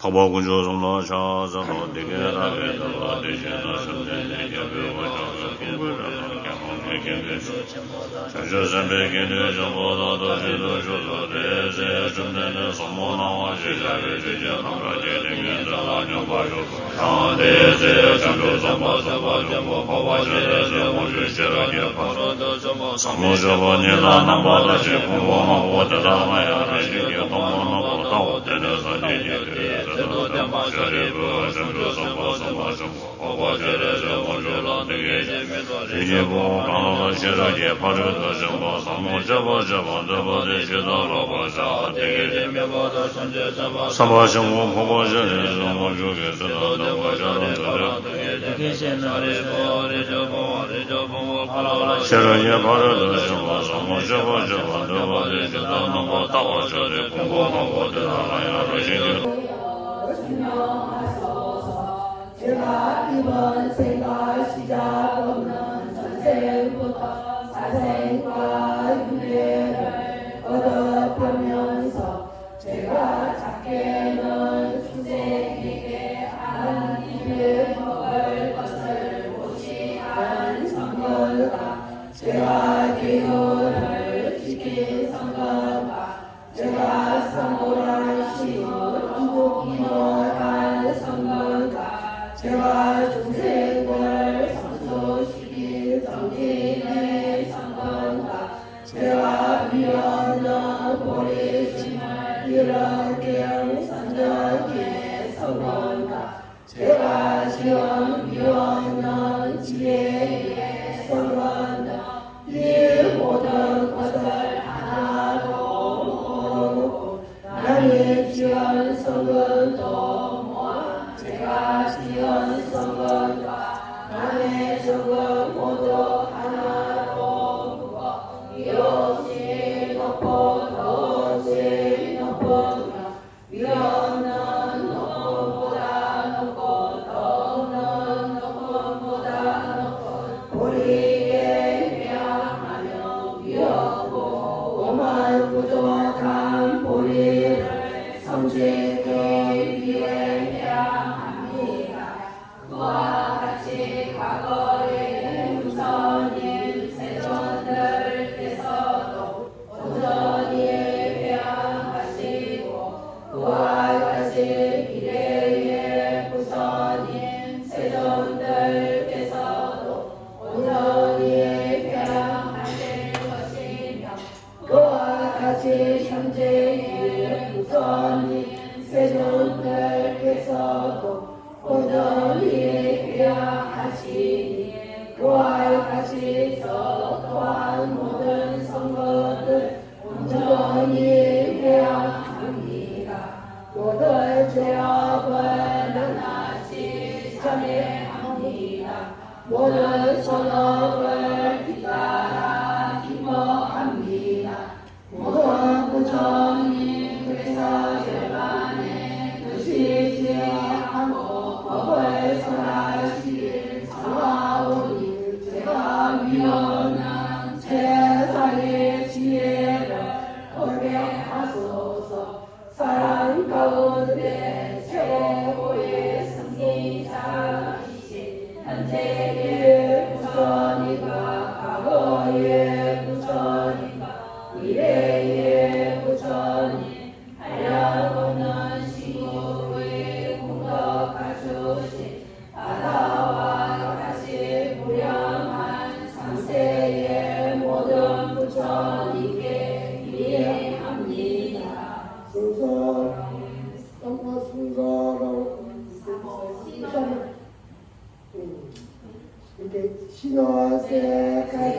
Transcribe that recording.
가바군조 somla shaza 되게 라게 더 되셔서 선생님께 배워서 공부를 하게 저저선배께는 정보도 주도 주도 대세 좀내는 선모나와 제자를 주제 함가제 되면서 안녕하죠 대세 전도 선보서 정보 보와제에서 모주시라게 파서도 선모저번이나 남바다 제공하고 대담하여 하시게 동원하고 또 되는 선생님께 저리부 전도 선보서 정보 보와제에서 모주로 되게 되고 강화시라게 파르도 정보 선모저번도 시도로보자 되게 되면 삼바정보 보고전에서 모주께서 세로에 바르도 정보 선모저번도 시도로보자 따와저리 공부하고 들어가야 하시죠. 제가 이번 생각 시작 없는 전생부터 사생과 윤회를 얻어펴면서 제가 작게는 중생에게 하나님의 먹을 것을 무시한 성건과 제가 계율을 지킨 성건과 제가 성불한 심을 이목이노한 성건과 제가 중생을 성수시킨 성진의 성건과 제가 미련한 보리심을 이렇게 선정의 성건과 제가 지은 미련한 지혜의 성건과 이 모든 것을 하나도 모르고 나의 지은 성건도 모아 제가 지은 성건과 남의 성건 모두 하나도 무거 이없이 높고 더없이 높으며 위없는 높음보다 높고 더없는 높음보다 높은 보리에 향하며 위없고 오만 부족한 보리를 성취하기 위해 향합니다. 그와 같이 과거의 후선인 세존들께서도 온전히 회양하시고 그와 같이 미래의 후선인 세존들께서도 온전히 회양하실 것이며 그와 같이 현재의 후선인 세존들께서도 온전히 회양하시니 그와 같이 저 또한 모든 성것을 온전히 회양합니다. 모든 죄악을 낱낱이 참회합니다. 모든 선악을 잇따라 기뻐합니다. 모든 부정이 그래서 절반에 드시지 않고 법을 선하시길 사하오니 제가 위험한 세상의 지혜를 고백하소서. 사람 가운데 최고의 승리자이신 현재의 부처님과 과거의 부처님과 미래의 부처님 한량없는 시국의 공덕하주신 바다와 같이 무량한 상세의 모든 부처님께 기대합니다. 이렇게 신호세까지